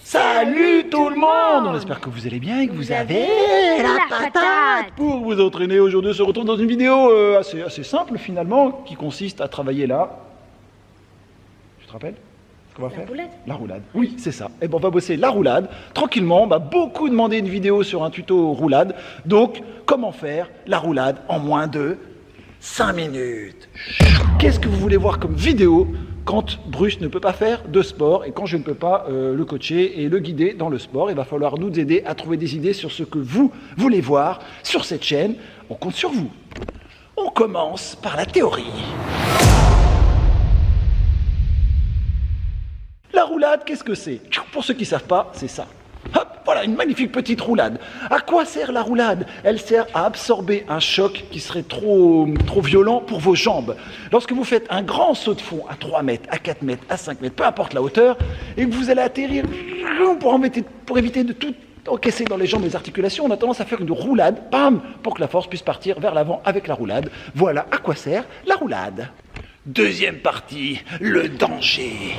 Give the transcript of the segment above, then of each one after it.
Salut tout le monde! On espère que vous allez bien et que vous avez la patate pour vous entraîner. Aujourd'hui, on se retrouve dans une vidéo assez simple finalement, qui consiste à travailler là. Tu te rappelles ce qu'on va faire? Roulade. La roulade. Oui, c'est ça. Et bon, on va bosser la roulade tranquillement. On m'a beaucoup demandé une vidéo sur un tuto roulade. Donc, comment faire la roulade en moins de 5 minutes? Qu'est-ce que vous voulez voir comme vidéo quand Bruce ne peut pas faire de sport et quand je ne peux pas le coacher et le guider dans le sport? Il va falloir nous aider à trouver des idées sur ce que vous voulez voir sur cette chaîne. On compte sur vous. On commence par la théorie. La roulade, qu'est-ce que c'est? Pour ceux qui ne savent pas, c'est ça. Hop, voilà, une magnifique petite roulade. À quoi sert la roulade? Elle sert à absorber un choc qui serait trop violent pour vos jambes. Lorsque vous faites un grand saut de fond à 3 mètres, à 4 mètres, à 5 mètres, peu importe la hauteur, et que vous allez atterrir pour éviter de tout encaisser dans les jambes et les articulations, on a tendance à faire une roulade, bam, pour que la force puisse partir vers l'avant avec la roulade. Voilà à quoi sert la roulade. Deuxième partie, le danger.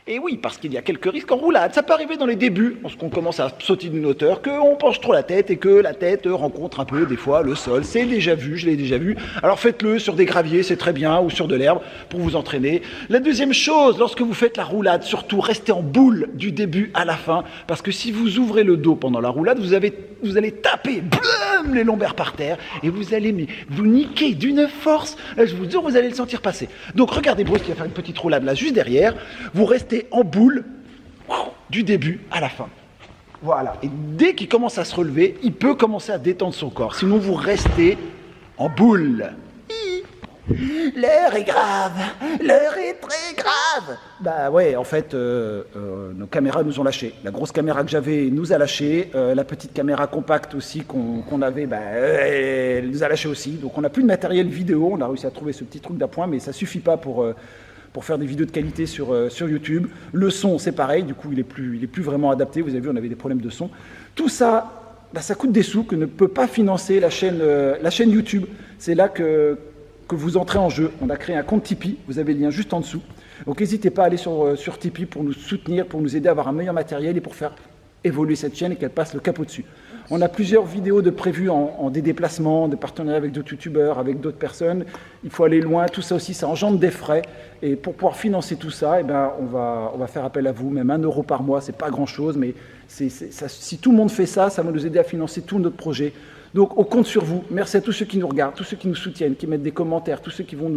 Et oui, parce qu'il y a quelques risques en roulade. Ça peut arriver dans les débuts, lorsqu'on commence à sauter d'une hauteur, qu'on penche trop la tête et que la tête rencontre un peu, des fois, le sol. C'est déjà vu, je l'ai déjà vu. Alors faites-le sur des graviers, c'est très bien, ou sur de l'herbe, pour vous entraîner. La deuxième chose, lorsque vous faites la roulade, surtout restez en boule du début à la fin, parce que si vous ouvrez le dos pendant la roulade, vous allez taper blum, les lombaires par terre, et vous allez vous niquer d'une force. Là, je vous jure, vous allez le sentir passer. Donc regardez Bruce qui va faire une petite roulade là, juste derrière. Vous restez en boule du début à la fin. Voilà. Et dès qu'il commence à se relever, il peut commencer à détendre son corps. Sinon, vous restez en boule. L'heure est grave. L'heure est très grave. Bah ouais, en fait, nos caméras nous ont lâchés. La grosse caméra que j'avais nous a lâchés. La petite caméra compacte aussi qu'on avait, elle nous a lâchés aussi. Donc on n'a plus de matériel vidéo. On a réussi à trouver ce petit truc d'appoint, mais ça suffit pas pour faire des vidéos de qualité sur YouTube. Le son, c'est pareil, du coup, il est plus vraiment adapté. Vous avez vu, on avait des problèmes de son. Tout ça, ça coûte des sous que ne peut pas financer la chaîne YouTube. C'est là que vous entrez en jeu. On a créé un compte Tipeee, vous avez le lien juste en dessous. Donc n'hésitez pas à aller sur Tipeee pour nous soutenir, pour nous aider à avoir un meilleur matériel et pour faire évoluer cette chaîne et qu'elle passe le cap au-dessus. On a plusieurs vidéos de prévues en des déplacements, de partenariats avec d'autres youtubeurs, avec d'autres personnes. Il faut aller loin, tout ça aussi, ça engendre des frais. Et pour pouvoir financer tout ça, on va faire appel à vous, même 1 euro par mois, c'est pas grand-chose, mais si tout le monde fait ça, ça va nous aider à financer tout notre projet. Donc on compte sur vous. Merci à tous ceux qui nous regardent, tous ceux qui nous soutiennent, qui mettent des commentaires, tous ceux qui vont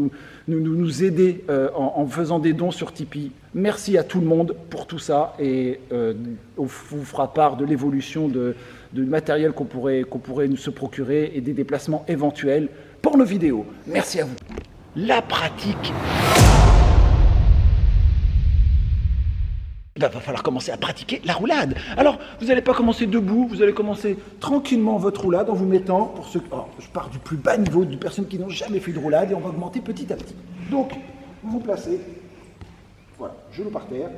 nous aider en faisant des dons sur Tipeee. Merci à tout le monde pour tout ça et on vous fera part de l'évolution du matériel qu'on pourrait se procurer et des déplacements éventuels pour nos vidéos. Merci à vous. La pratique. Il va falloir commencer à pratiquer la roulade. Alors, vous n'allez pas commencer debout, vous allez commencer tranquillement votre roulade en vous mettant, pour ceux, je pars du plus bas niveau, de personnes qui n'ont jamais fait de roulade, et on va augmenter petit à petit. Donc, vous vous placez, voilà, genoux par terre,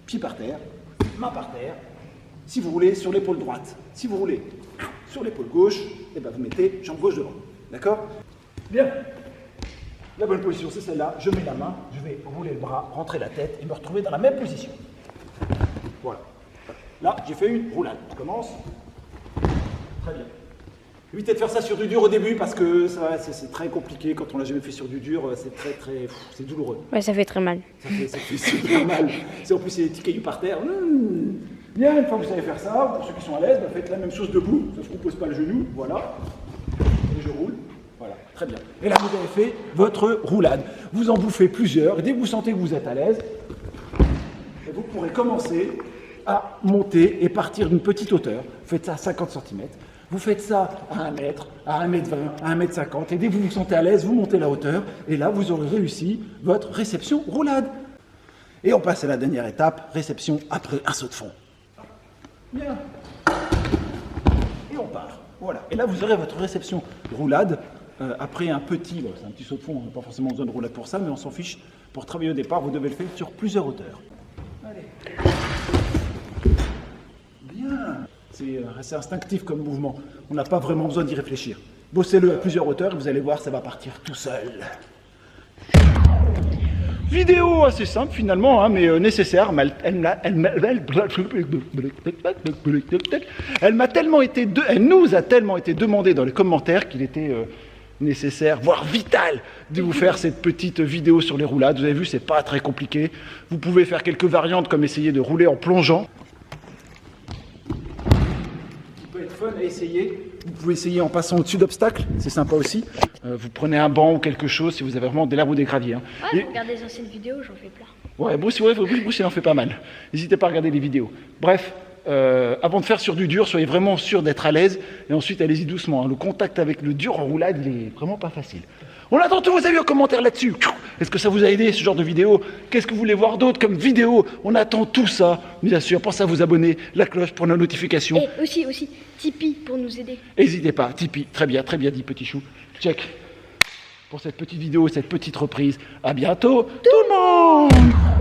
pieds par terre, main par terre, si vous voulez, sur l'épaule droite. Si vous voulez, sur l'épaule gauche, et vous mettez jambe gauche devant. D'accord? Bien. La bonne position, c'est celle-là. Je mets la main, je vais rouler le bras, rentrer la tête et me retrouver dans la même position. Voilà. Là, j'ai fait une roulade. Je commence. Très bien. Évitez de faire ça sur du dur au début parce que c'est très compliqué. Quand on l'a jamais fait sur du dur, c'est douloureux. Ouais, ça fait très mal. Ça fait super mal. En plus, il y a des petits cailloux par terre. Bien, une fois que vous savez faire ça, pour ceux qui sont à l'aise, faites la même chose debout. Sauf qu'on ne pose pas le genou. Voilà. Et je roule. Voilà, très bien. Et là, vous avez fait votre roulade. Vous en bouffez plusieurs. Et dès que vous sentez que vous êtes à l'aise, vous pourrez commencer à monter et partir d'une petite hauteur. Vous faites ça à 50 cm. Vous faites ça à 1 mètre, à 1 mètre 20, à 1 mètre 50. Et dès que vous vous sentez à l'aise, vous montez la hauteur. Et là, vous aurez réussi votre réception roulade. Et on passe à la dernière étape, réception après un saut de fond. Bien. Et on part. Voilà. Et là, vous aurez votre réception roulade. Après un petit, c'est un petit saut de fond, on n'a pas forcément besoin de roulade pour ça, mais on s'en fiche. Pour travailler au départ, vous devez le faire sur plusieurs hauteurs. Allez. Bien. C'est instinctif comme mouvement. On n'a pas vraiment besoin d'y réfléchir. Bossez-le à plusieurs hauteurs et vous allez voir, ça va partir tout seul. Vidéo assez simple finalement, hein, mais nécessaire. Elle nous a tellement été demandé dans les commentaires qu'il était nécessaire, voire vital, de vous faire cette petite vidéo sur les roulades. Vous avez vu, c'est pas très compliqué. Vous pouvez faire quelques variantes comme essayer de rouler en plongeant. Ça peut être fun à essayer. Vous pouvez essayer en passant au-dessus d'obstacles, c'est sympa aussi. Vous prenez un banc ou quelque chose si vous avez vraiment de l'herbe ou des graviers. Hein. Ouais, vous regardez les anciennes vidéos, j'en fais plein. Ouais, Bruce, il en fait pas mal. N'hésitez pas à regarder les vidéos. Bref, avant de faire sur du dur, soyez vraiment sûr d'être à l'aise. Et ensuite, allez-y doucement. Hein. Le contact avec le dur en roulade, il est vraiment pas facile. On attend tous vos avis en commentaire là-dessus. Est-ce que ça vous a aidé, ce genre de vidéo? Qu'est-ce que vous voulez voir d'autre comme vidéo? On attend tout ça. Bien sûr, pensez à vous abonner, la cloche pour nos notifications. Et aussi, Tipeee pour nous aider. N'hésitez pas, Tipeee. Très bien dit, petit chou. Check. Pour cette petite vidéo, cette petite reprise. À bientôt, tout le monde!